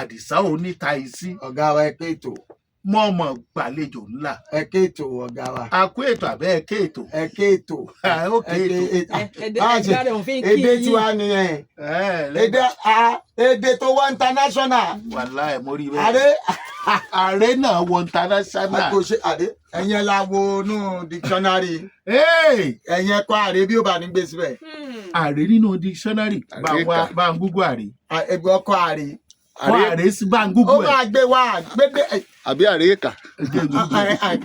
Àdìsá Onítàìsí. Ọ̀gá wa ẹ kéètò. Mọ̀ọ́mọ̀ gbàlejò ńlá. Ẹ kéètò ọ̀gá wa. A kú ètò àbẹ́ ẹ kéètò. Ẹ kéètò. Ó kéètò. Èdè tiwa nìyẹn. Èdè tó wọ international. Wàláhì mo rí bẹ́ẹ̀. Ààrẹ náà wọ international. Ẹ̀yẹn la wo nú dictionary. Ẹ̀yẹn kọ́ ààrẹ bí ó bá ní gbé síbẹ̀. Ààrẹ nínú dictionary. Bá ń gúgú ààrẹ. Ẹgbẹ́ ọkọ̀ ààrẹ. Ààrẹ sí bá ń gúgú ẹ̀. Ó máa gbé wá gbégbé. Àbí ààrẹ kà.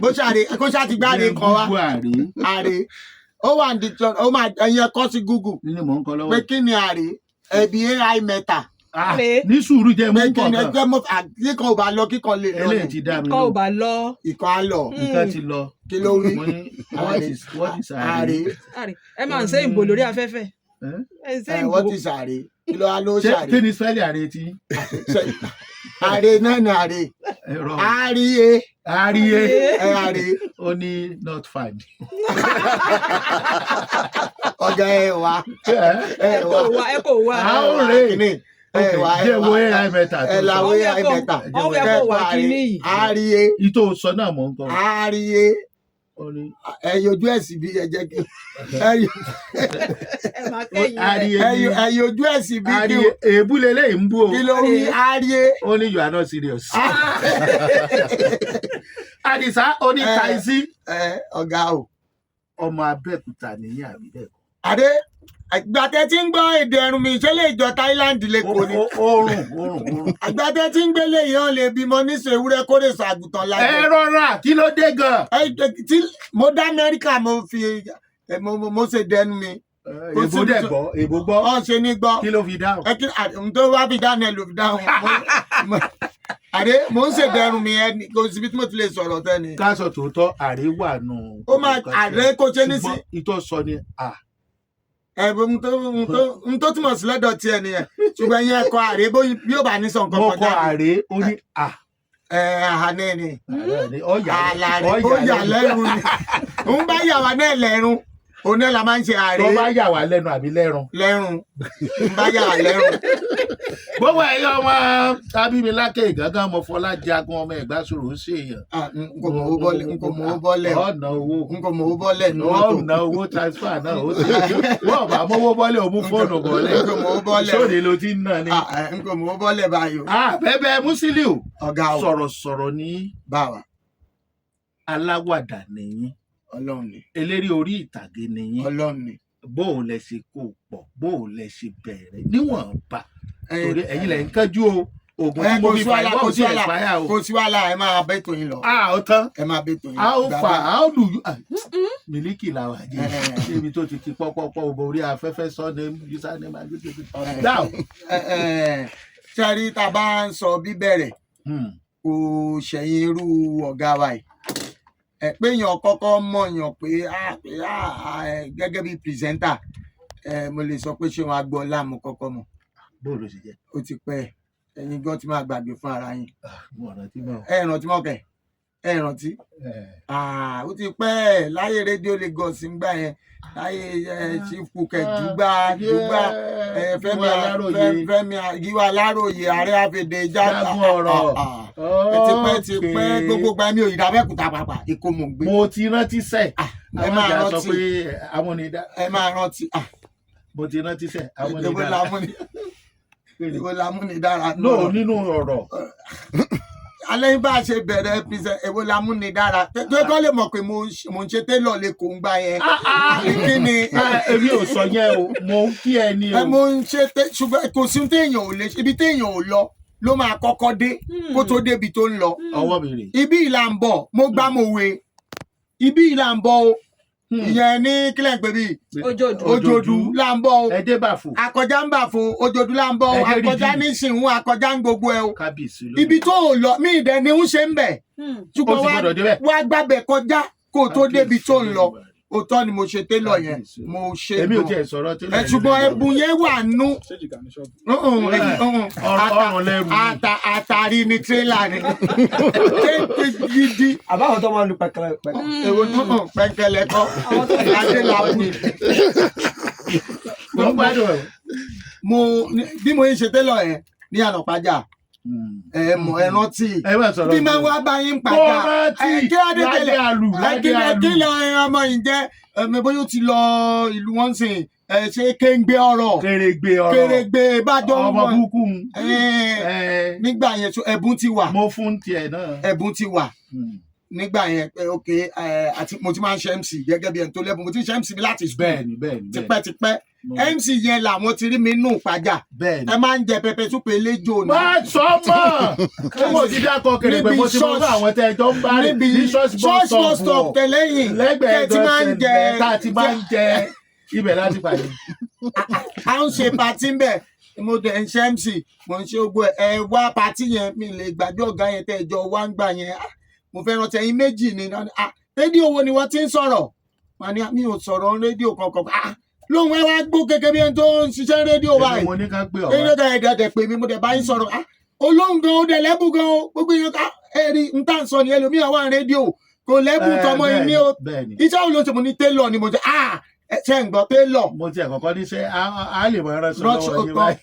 Bó ṣe àti gbá ààrẹ kan wá. Ààrẹ. Ó wà ní dictionary. Ó máa ẹ̀yẹn kọ́ sí Google. Nínú mò ń kọ́ lọ́wọ́. Pé kí ni ààrẹ? Ẹbí AI mẹ́ta. Ní sùúrù jẹ́ mú kọ̀ọ̀kan. Kíkan ò bá lọ kíkan lè lọ. Eléyìí ti dá mi lọ. Kíkan ò bá lọ. Ìkan á lọ. Nǹkan ti lọ. Kí ló rí? What is ààrẹ? Ẹ máa ń ṣe ìbò lórí afẹ́fẹ́. What is ààrẹ? Kí ló wá ló ṣàrẹ? Kí ni sẹ́ẹ̀lì ààrẹ ti? Ààrẹ náà ni ààrẹ. Ààrẹ. Ààrẹ. Ó ní not fine. Ọ̀gá ẹ wá. Ẹ kò wá. Ààrẹ. Jẹ́ wo AI mẹ́ta. Ẹ la wo AI mẹ́ta. Ọwọ́ ẹ kò wá kíní yìí. Ààrẹ. Ìtò sọ náà mò ń kọ́. Ààrẹ. Ẹ yọjú ẹ̀ sí bí ẹ jẹ́ kí. Ẹ yọjú ẹ̀ sí bí kí. Èébú lélẹ́yìn ń bú o. Kí ló rí ààrẹ? Ó ní you are not serious. Àdìsá Onítàìsí. Ọ̀gá o. Ọmọ Abẹ́òkúta nìyí àbí bẹ́ẹ̀ kọ́. Adé àgbàtẹ́ tí ń gbọ́ èdè ẹ̀rùn mi ìṣẹ́lẹ̀ ìjọ Thailand lẹ́kọ̀ọ́ ni. Oòrùn. Àgbàtẹ́ tí ń gbélé yìí lè bímọ níṣẹ́ ewúrẹ́ kórè sọ àgùntàn lájẹ. Ẹ rọra kí ló dé gan. Mo dá Amẹ́ríkà mo ṣe dẹnu mi. Èbó dẹ̀ gbọ́, èbó gbọ́. Wọ́n ṣe ní gbọ́. Kí ló fi dáhùn? N tó wá fi dáhùn ẹ ló fi dáhùn. Àdé mo ń ṣe dẹrùn mi ẹ kò síbi tí mo ti lè sọ̀rọ̀ tẹ́ni. Ká sọ tòótọ́ ààrẹ wà nù. Ó máa ààrẹ kò ṣe ní sí. Ìtọ́ sọ ni à. N tó túmọ̀ sí lọ́dọ̀ tiẹ̀ nìyẹn ṣùgbọ́n ìyẹn ẹ̀kọ́ ààrẹ bí ó bá ní sọ̀kan kọjá. Mo kọ ààrẹ ó ní à. Àhánẹ́ ni. Ó yà lẹ́rùn ni. Ń bá yà wá náà lẹ́rùn. Òun náà la máa ń ṣe ààrẹ. Tó bá yà wá lẹ́nu àbí lẹ́rùn. Lẹ́rùn. Ń bá yà wá lẹ́rùn. Gbogbo ẹ̀yọ́ ọmọ Abímilákè Ìgángan ọmọ Fọlájagun ọmọ Ẹ̀gbásòrò ń ṣe èèyàn. N kò mọ̀ owó bọ́lẹ̀. Ọ̀nà owó. N kò mọ̀ owó bọ́lẹ̀ ní mọ́tò. Ọ̀nà owó transfer náà ó ti ṣe. Wọ́n bá mọ́wó bọ́lẹ̀ òmú fóònù bọ́lẹ̀. N kò mọ̀ owó bọ́lẹ̀. Sóde ló ti ń nà ni. N kò mọ̀ owó bọ́lẹ̀ báyìí. Bẹ́ẹ̀ Musiliu. Ọ̀gá o. Sọ̀rọ̀sọ̀rọ̀ ní. Báwa. Aláwàdà nìyí. Ọlọ́run ni. Eléré orí ìtàgé nìyí. Ọlọ́run ni. Bó o lẹ ṣe kó pọ̀, bó o lẹ ṣe bẹ̀rẹ̀ níwọ̀nba. Torí ẹ̀yin lẹ ń kájú o. Oògùn tí mo fi fà ìwọ́ òsì ẹ̀fáyà o. Kò sí wàhálà ẹ máa bẹ́ tòyìn lọ. Ó tán. Ẹ máa bẹ́ tòyìn lọ. How do you Mílíkì làwọn àjẹ́ níbi tó ti pọ́pọ́pọ́ òbò orí afẹ́fẹ́ sọ́ni username máa gbé dáhùn. Ṣẹ́rí tá a bá ń sọ bíbẹ̀rẹ̀ kò ṣẹ̀yìn irú ọ̀gá wa yìí. Pé èèyàn kọ́kọ́ mọ̀ èèyàn pé gẹ́gẹ́ bí pìrìsẹ́ńtà mo lè sọ pé ṣé wọn á gbọ́ láàmú kọ́kọ́ mọ̀. Bóòlù sì jẹ́. Ó ti pẹ́ ẹ̀yin gan ti máa gbàgbé fún ara yín. Ẹ rántí mọ́kẹ́ ẹ rántí. Ó ti pẹ́ láyé rédíò Lagos ń gbà yẹn láyé Chief Cooked dùgbà Fẹ́mi Gíwá Aláròyé Ààrẹ Àfẹ̀dé Jagun ọ̀rọ̀. Ti pẹ́ gbogbo gba mi ò yí dábẹ́kúta pàpà ikú mo gbé. Mo ti rántí sẹ́. Ẹ máa rántí. Ẹ máa rántí. Mo ti rántí sẹ́. Ìwọ lámúnidára. No, nínú ọ̀rọ̀. Alẹ́ bá a ṣe bẹ̀rẹ̀ pizza èwo lámúnidára. Tó kọ́ lè mọ̀ pé mo ń ṣe télọ̀ lè kó ń gbá yẹn. Kí ni? Èmi ò sọ yẹn o, mo ń kí ẹ ní o. Mo ń ṣe ṣùgbọ́n kò sí téèyàn ò lè ibi téèyàn ò lọ ló máa kọ́kọ́ dé kó tó débi tó ń lọ. Ọwọ́ mi rè. Ibi ìlà ń bọ̀, mo gbá mo we. Ibi ìlà ń bọ̀ o. Ìyẹn ní kílẹ̀ ń pè bí. Òjòdú là ń bọ̀ o. Ẹdẹ Bàfò. Àkọjá ń Bàfò, Òjòdú là ń bọ̀ o. Àkọjá ní Ṣìnwó, àkọjá ń gbogbo ẹ o. Kábíyèsí ló. Ibi tó ò lọ, mí ìdẹ ni ń ṣe ń bẹ̀. Ṣùgbọ́n wá gbàbẹ̀ kọjá kó tó débi tó ń lọ. Òótọ́ ni mo ṣe télọ̀ yẹn, mo ṣe èmi ò tiẹ̀ sọ̀rọ̀ télọ̀ yẹn. Ṣùgbọ́n ẹ̀bùn yẹn wà nú. Ọrùn lẹ́rù ni. Àtàrí ni tírélà ni. Gidi. Àbáwọn tó máa ń lu pẹ̀kẹ̀lẹ̀. Èwo pẹ̀kẹ̀lẹ̀ kọ́. Adé làwọn ni. Mo gbádùn ẹ̀. Bí mo ń ṣe télọ̀ yẹn ní Ànàpájà, ẹ mọ̀ ẹ rántí ẹ má sọ̀rọ̀ bí máa wá bá yín padà kí ló dé tẹ́lẹ̀ kí lọ ọmọ yìí jẹ́ bóyá ó ti lọ ìlú wọn sìn ṣe kéńgbé ọ̀rọ̀ kèrègbè bàjọ́ ọmọ búkú nígbà yẹn ẹ̀bùn ti wà mo fún tiẹ̀ náà ẹ̀bùn ti wà nígbà yẹn ok àti mo ti máa ń ṣe MC gẹ́gẹ́ bí ẹni tó lẹ́bùn mo ti ń ṣe MC mi láti sùn tipẹ́tipẹ́ MC yẹn làwọn ti rí mi nù pàjá ẹ máa ń jẹ pẹpẹ súpè lẹ́jọ́ náà. má sọ mọ́ kí mo ti dákọ̀ kèrègbè mo ti mọ́ àwọn tẹ́ ẹjọ́ ń bá rí ní church bus stop tẹ̀lẹ́yìn lẹ́gbẹ̀ẹ́ tá a ti máa ń jẹ ibẹ̀ láti pàdé. a ń ṣe patí ń bẹ̀ mo dẹ̀ ń ṣe MC mo ń ṣe gbogbo ẹ wá patí yẹn mi lè gbàgbé ọ̀gá yẹn tẹ́ ẹjọ́ wá ń gbà yẹn mo fẹ́ rántí ẹ̀yin méjì ni rédíò wo ni wọ́n ti ń sọ̀rọ̀ wọn ni mi ò sọ̀rọ̀ rédíò kankan lóhun ẹ wá gbó gẹ́gẹ́ bí ẹni tó ń ṣiṣẹ́ rédíò báyìí mo ní ká gbé ọ̀rọ̀ ẹ̀dẹ̀ pè mí mo dẹ̀ bá yín sọ̀rọ̀ olóhùn gan ó dẹ̀ lẹ́bù gan ó gbogbo èèyàn ká ẹ̀rí n tá à ń sọ ní ẹlòmíràn wà ní rédíò kò lẹ́bù tọmọ yìí ní o iṣẹ́ wo ló ṣe mo ní télọ̀ ni mo ṣe ṣe ń gbọ́ télọ̀. mo ti ẹ̀kọ́kọ́ ní ṣe á lè mọ ẹran sọ lọ́wọ́ yín báyìí.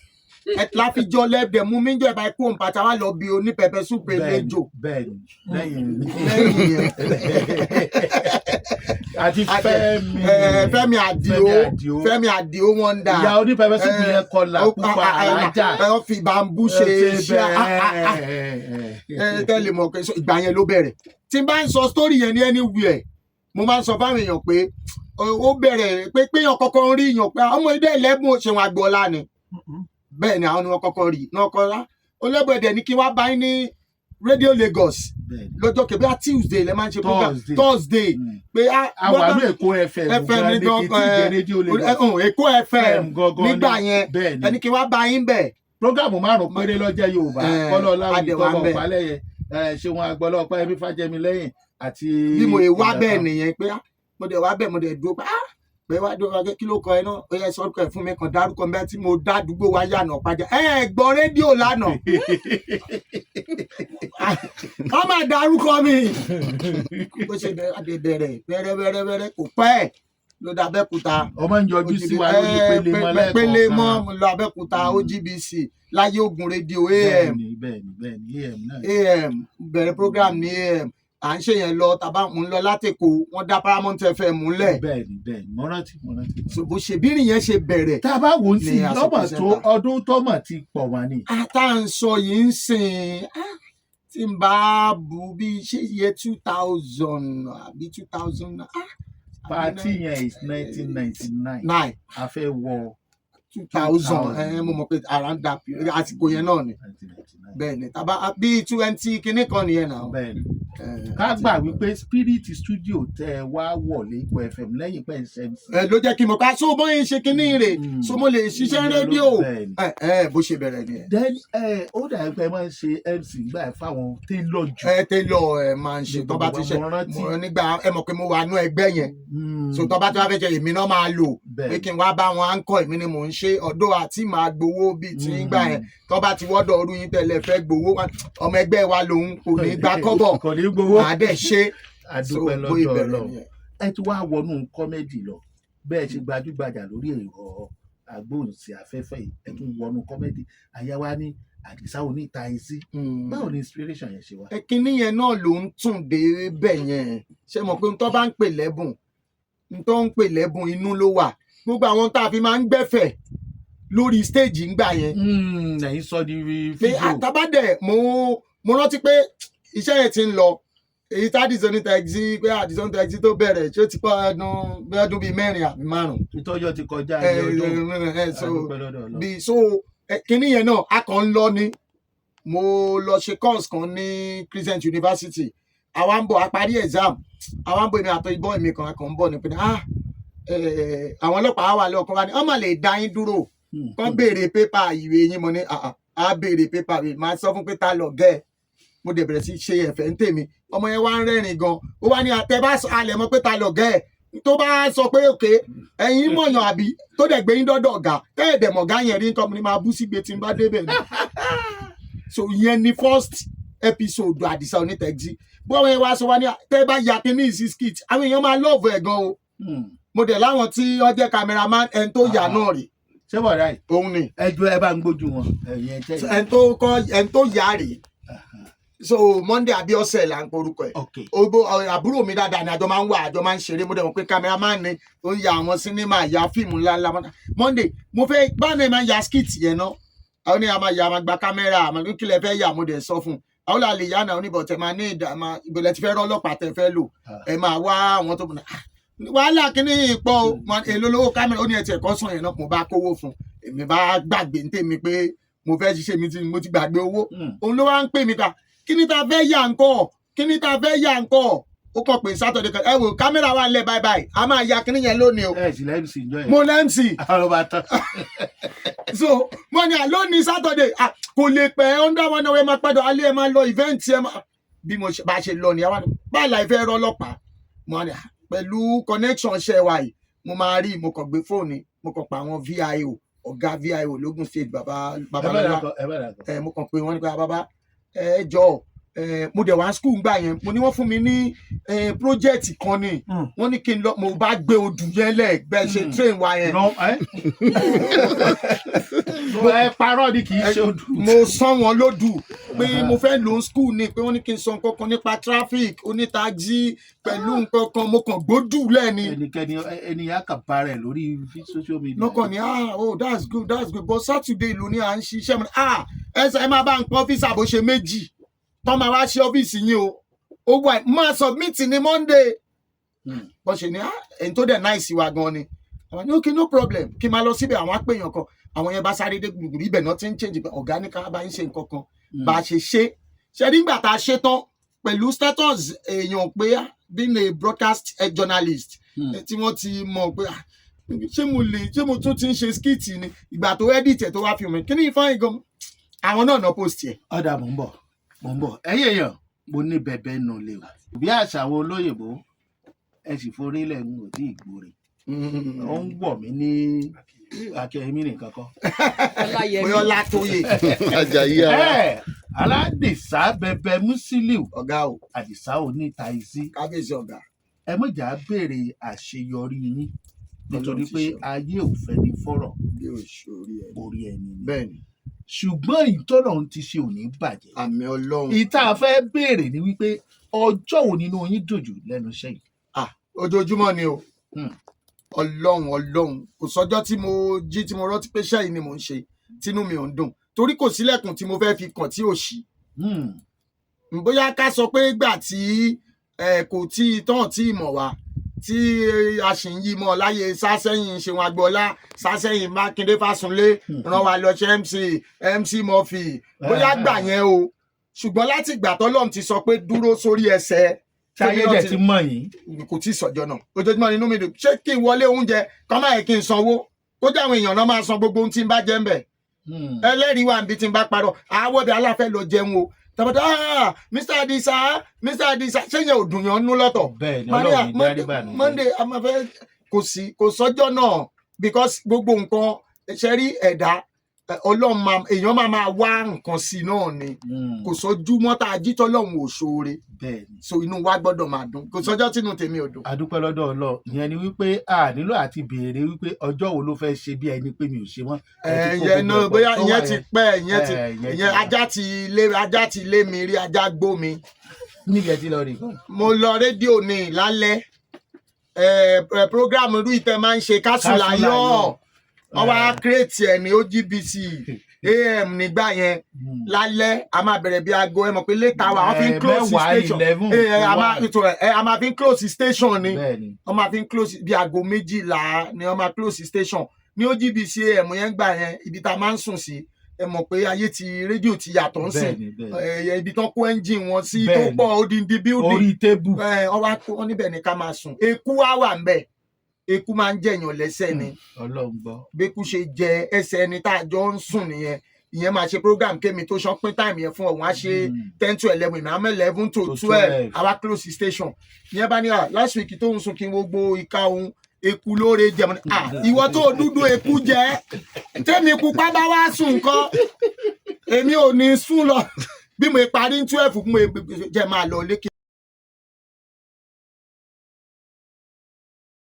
láfijọ́ lẹ́bẹ̀ mú mi jọ ìbá ikú òǹpàtà wà lọ bí onípẹpẹ súpè lẹ́jọ́. bẹ́ẹ̀ni lẹ́yìn yẹn àti Fẹ́mi Àdìó wọn dà. ìyá onípẹpẹ súpè yẹn kọlà pupa alájà. ẹ fi bambú ṣe iṣẹ́ tẹ́lẹ̀ mọ̀ pé ìgbà yẹn ló bẹ̀rẹ̀. tí n bá ń sọ sítórì yẹn ní anywhere mo máa ń sọ fáwọn èèyàn pé ó bẹ̀rẹ̀ pé péyàn kọ́kọ́ ń rí èèyàn pé ọmọ ilé ẹlẹ́bùn òṣèwọ̀n Agboola ni bẹ́ẹ̀ ni àwọn ni wọ́n kọ́kọ́ rí náà kọ́lá olóògbẹ̀dẹ̀ ní kí wọ́n bá yín ní Radio Lagos lọ́jọ́ kẹ̀bí á Tuesday lẹ́ máa ń ṣe program Thursday pé àwọn àlọ́ Èkó FM Èkó FM nígbà yẹn ẹni kí wọ́n bá yín bẹ̀. program 5 péré lọ́jọ́ Yorùbá kọ́lọ́ láwùjọ tọ́lọ̀ falẹ́yẹ Ṣeun Agboola Ọpẹ́yẹmí Fájẹmí lẹ́yìn àti. bí mo wá bẹ́ẹ̀ nìyẹn pé mo dẹ̀ wá bẹ́ẹ̀ mo dẹ̀ dúró pé wá dúró wá kí ló kọ ẹ náà ó yẹ sọ́kọ ẹ̀ fún mi kan dárúkọ mi tí mo dá àdúgbò wa yànà pàjá gbọ́ rédíò lánàá wọ́n máa dárúkọ mi bó ṣe bẹ̀rẹ̀ bẹ̀rẹ̀ kò pẹ́ ló dá Abẹ́òkúta ọmọ ń yọjú sí wa lórí pélé mọ́ mo lọ Abẹ́òkúta OGBC láyé Ògùn rédíò AM bẹ̀rẹ̀ program ní AM à ń ṣe yẹn lọ tàbá mú lọ látẹ̀kọ́ wọ́n dá Paramount FM múlẹ̀. bẹ́ẹ̀ni mo rántí. bó ṣe bírin yẹn ṣe bẹ̀rẹ̀. tá a bá wò ó sí lọ́mọ̀ tó ọdún tọ́mọ̀ ti pọ̀ wá ní. tá à ń sọ yìí ń sìn tí n bá bu bí ṣé iye 2000 àbí 2000. party yẹn is 1999. a fẹ́ wọ 2000 mo mọ̀ pé around that period àsìkò yẹn náà ni. bẹ́ẹ̀ni tàbá bíi 20 kinní kan nìyẹn náà. bẹ́ẹ̀ni ká gbà wípé Spirit Studio tẹ wá wọlé Èkó FM lẹ́yìn pẹ́ MC. ló jẹ́ kí mo ká so bóyá ṣe kinní rè so mo lè ṣiṣẹ́ rédíò bó ṣe bẹ̀rẹ̀ nìyẹn. then ó dà pé máa ń ṣe MC gbà fáwọn télọ̀ jù. télọ̀ máa ń ṣe tó bá ti ṣe nígbà ẹ mọ̀ pé mo wà nú ẹgbẹ́ yẹn so tó bá ti wá fẹ́ jẹ èmi náà máa lò pé kí n wá bá wọn áńkọ̀ èmi ni mò ń ṣe ọ̀dọ̀ àti màá gbowó bíi ti ń gbà yẹn tó bá ti wọ́dọ̀ ọdún yín tẹ̀lé fẹ́ gbowó ọmọ ẹgbẹ́ wa lòun kò ní gbà kọ́bọ̀ àdẹ ṣe àdúpẹ́ lọ́dọ̀ Ọlọ́run ẹ ti wá wọnú kọ́mẹ́dì lọ bẹ́ẹ̀ ṣe gbajúgbajà lórí ẹ̀rọ agbóhùnsí afẹ́fẹ́ yìí ẹ tún wọnú kọ́mẹ́dì àyàwá ní Àdìsá Oníta Ẹsí báwo ni inspiration yẹn ṣe wá. kíní yẹn náà ló ń tún dé bẹ̀ yẹn ṣe mọ̀ pé n tó bá ń pè lẹ́bùn inú ló wà gbogbo àwọn tá a fi máa ń gbẹ́fẹ̀ lórí stage ńgbà yẹn. ẹ̀yin sọ di fídíò. àtàbádẹ mo rántí pé iṣẹ́ yẹn ti ń lọ èyí tá Àdìsá Oníta Ẹsí pé Àdìsá Oníta Ẹsí tó bẹ̀rẹ̀ ṣé ó ti pọ̀ ọdún bíi 4 àbí 5. ìtọ́jọ́ ti kọjá ọdún so kíní yẹn náà a kàn ń lọ ni mo lọ ṣe course kan ní Crescent University àwa ń bọ̀ a parí exam àwa ń bọ̀ èmi àtọ́ ìbọn èmi kan a kàn ń bọ̀ ní pé àwọn ọlọ́pàá wà lọ́kàn wa ni ọmọ lè dá yín dúró kàn béèrè pépà ìwé yín mo ní a béèrè pépà mi máa sọ fún pé ta lọ gẹ́ ẹ̀ mo dẹ̀ bẹ̀rẹ̀ sí ṣe ẹ̀fẹ̀ ń tèmi ọmọ yẹn wá ń rẹ́rìn gan ó wá ní àtẹ bá alẹ̀ mọ́ pé ta lọ gẹ́ ẹ̀ tó bá sọ pé òkè ẹ̀yin mọ̀yàn àbí tó dẹ̀ gbé yín dọ́dọ̀ ọ̀gá tẹ́ẹ̀dẹ̀ mọ̀gá yẹn rí nǹkan ni máa bú sígbe tí n bá débẹ̀ ni so ìyẹn ni first episode Àdìsá Oníta Ẹsí bó wọn wá sọ wá ní tẹ́ bá ya kí ní ìsí skit àwọn èèyàn máa love ẹ̀ gan o mo dẹ̀ láwọn tí wọ́n jẹ́ cameraman ẹni tó yà náà rè ṣé bọ̀dá yìí òun ni ẹjọ́ ẹ bá ń gbójú wọn ẹ̀yìn ẹ̀jẹ̀ yìí. ẹni tó yá rèé so Monday Abiose là ń porúkọ ẹ̀ ok àbúrò mi dáadáa ni àjọ máa ń wà àjọ máa ń ṣeré mo dẹ̀ mọ̀ pé cameraman ni ó ń ya àwọn sinimá ya fíìmù ńláńlá Monday mo fẹ́ báwọn máa ń ya skit yẹn náà àwọn ni a máa ya máa gba kámẹ́rà àmọ́ ní kílẹ̀ fẹ́ yà mo dẹ̀ sọ fún un àwọn là lè yá náà oníbọ̀ tẹ máa ní ìbẹ̀lẹ̀ ti fẹ́ rọ́ ọlọ́pàá tẹ fẹ́ lò ẹ máa wá àwọn tó bùnà wàhálà kíní ìpọ̀ èlò lówó kámẹ́rà ó ní ẹtì ẹ̀kọ́ sàn yẹn náà mo bá kówó fún èmi bá gbàgbé ní tèmi pé mo fẹ́ ṣiṣẹ́ mi tí mo ti gbàgbé owó òun ló wá ń pè mí ta kíní ta fẹ́ yà ńkọ́ ó kàn pé Saturday kan ẹ wò kámẹ́rà wà nílẹ̀ bye bye a máa ya kíní yẹn lónìí o ẹ sì lẹ́ MC ìjọ yẹn mo lẹ́ MC àwọn ọba tán so mo ní lónìí Saturday kò lè pẹ́ under 1 hour ẹ máa padà alẹ́ ẹ máa lọ event ẹ máa bí mo bá ṣe lọ ní àwọn báyìí láì fẹ́ rọ́ ọlọ́pàá mo ní pẹ̀lú connection ṣẹ́ wa yìí mo máa rí mo kàn gbé fóònù mo kàn pa àwọn VIO ọ̀gá VIO lógún state babalọ́lá mo kàn pé wọ́n ní pé bàbá ẹ jọ̀ọ́ mo dẹ̀ wá school gbà yẹn mo ní wọ́n fún mi ní project kan ni wọ́n ní kí n lọ mo bá gbé odù yẹn lẹ̀ bẹ́ẹ̀ ṣe train wa yẹn. ẹ parọ́ ni kì í ṣe odù. mo sán wọn lódù pé mo fẹ́ lò ó school ni pé wọ́n ní kí n sọ nǹkan kan nípa traffic onítají pẹ̀lú nǹkan kan mo kàn gbódù lẹ́ni. ẹnikẹ́ni ènìyàn kàn bá rẹ̀ lórí social media. lọ́kàn ni oh that's good but Saturday ló ní à ń ṣiṣẹ́ mi ẹ máa bá ń pọ́n ọ́fíìsì àbò ṣe méjì tọ́ máa wá ṣe ọ́fíìsì yín o ó wà máa submit ní Monday bọ́n ṣe ní ẹni tó dẹ̀ náìsí wa gan ni àwọn ní okay no problem kí n máa lọ síbẹ̀ àwọn apèèyàn kan àwọn yẹn bá sáré dé gbùgbùrù ibẹ̀ náà ti ń change ọ̀gá ní ká bá ń ṣe nǹkan kan bá a ṣe nígbà tá a ṣe tán pẹ̀lú status èèyàn pé being a broadcast journalist tí wọ́n ti mọ̀ pé ṣé mo tún ti ń ṣe skit ni ìgbà tó edit ẹ̀ tó wá fi hàn mí kí ni ìfọ̀n ìgan àwọn náà post ẹ̀. ọ̀dà mò ń bọ̀ ẹ̀yìn èèyàn mo ní bẹ̀bẹ̀ nù lè o bí àṣà àwọn olóyìnbó ẹ sì forí lẹ̀ ń wò tí ìgbòrè ó ń wọ̀ mí ní akẹ́yẹmí nìkan kọ́. bóyá Ọlátóyè Àjàyí ara aládìsá bẹbẹ Musiliu ọ̀gá o àdìsá onítaizí kábíyèsí ọ̀gá ẹ mọ̀jà béèrè àṣeyọrí yín nítorí pé ayé ò fẹ́ ní fọ́rọ̀ bí orí ẹni ni. bẹ́ẹ̀ni ṣùgbọ́n ìtọ́nà ti ṣe òní bàjẹ́. àmì Ọlọ́run. ìta fẹ́ béèrè ni wípé ọjọ́ wo nínú yín dòjò lẹ́nu iṣẹ́ yìí. ojoojúmọ́ ni o Ọlọ́run kò sọ́jọ́ tí mo jí tí mo rántí pé iṣẹ́ yìí ni mò ń ṣe tínú mi ò ń dùn torí kò sílẹ̀kùn tí mo fẹ́ fi kàn tí ò ṣí. bóyá ká sọ pé gbà tí kò tí tán tí ì mọ̀ wá tí a sì ń yí mọ́ láyé Sásẹ́yìn Ṣeun Agboola Sásẹ́yìn Mákindé Fásunlé ràn wá lọ ṣe MC Murphy bóyá gbà yẹn o ṣùgbọ́n láti ìgbà tọ́lọ́run ti sọ pé dúró sórí ẹsẹ̀ táyé dẹ̀ ti mọ̀ yín. kò tí ì sọ̀jọ́ náà ojoojúmọ́ nínú mi dùn ṣé kí n wọlé oúnjẹ kọ́ máa yẹ kí n sanwó kó jẹ́ àwọn èèyàn náà máa san gbogbo ohun tí n bá jẹ́ ń bẹ̀ ẹlẹ́rìí wà níbi tí n bá parọ́ àwọ̀dẹ aláfẹ́ lọ jẹun o tàbátà Mr. Adisa ṣé yẹn ò dùn yàn nú lọ́tọ̀. bẹ́ẹ̀ ni Ọlọ́run ní dáríbà ni. Monday a máa fẹ́ kò sọ́jọ́ náà because gbogbo nǹkan ṣe rí ẹ̀dá Ọlọ́run èèyàn máa wá nǹkan sí i náà ni kò sọ́jú mọ́tà ajítọ́ lọ́hùn òṣòre so inú wa gbọ́dọ̀ máa dùn kò sọ́jọ́ tínú tèmi ò dùn. adúpẹ́ lọ́dọ̀ Ọlọ́run ìyẹn ni wípé a nílò àti béèrè wípé ọjọ́ wo ló fẹ́ ṣe bí ẹni pé mi ò ṣe wọ́n. ìyẹn náà bóyá ìyẹn ti pẹ́ ìyẹn ajá ti lé mi rí ajá gbó mi. níbi ẹ ti lọ rí. mo lọ rédíò ní lálẹ́ program irú ìtẹ́ máa ń ṣe Kásùláyọ̀ wọ́n wá kírètì ẹ̀ ní OGBC AM nígbà yẹn lálẹ́ a máa bẹ̀rẹ̀ bí aago ẹ mọ̀ pé létà wa wọ́n fi ń close station a máa fi ń close station ni wọ́n máa fi ń close bí aago 12 ni wọ́n máa close station ní OGBC AM yẹn gbà yẹn ibi tá a máa ń sùn sí ẹ mọ̀ pé ayé ti rédíò ti yàtọ̀ ń sìn ibi tán kó ẹ́ńjìn wọn sí tó pọ̀ odindi building orí tébù wọ́n níbẹ̀ ni ká máa sùn eku wá wà ń bẹ̀ eku máa ń jẹyàn lẹ́sẹ̀ ni bẹ́kú ṣe jẹ ẹsẹ̀ ẹni tá a jọ ń sùn nìyẹn ìyẹn máa ṣe program kémi tó ṣán pín time yẹn fún ọ̀hún á ṣe 10 to 11 ìmọ̀ àmọ́ 11 to 12 àwa close station ìyẹn bá ní last week tó ń sùn kí n wo gbogbo ìka òun eku lóore jẹun ìwọ tó dúdú eku jẹ tẹ́mi pupa bá wá sùn nǹkan èmi ò ní sùn lọ bí mo parí 12 mo jẹ máa lọ lékè.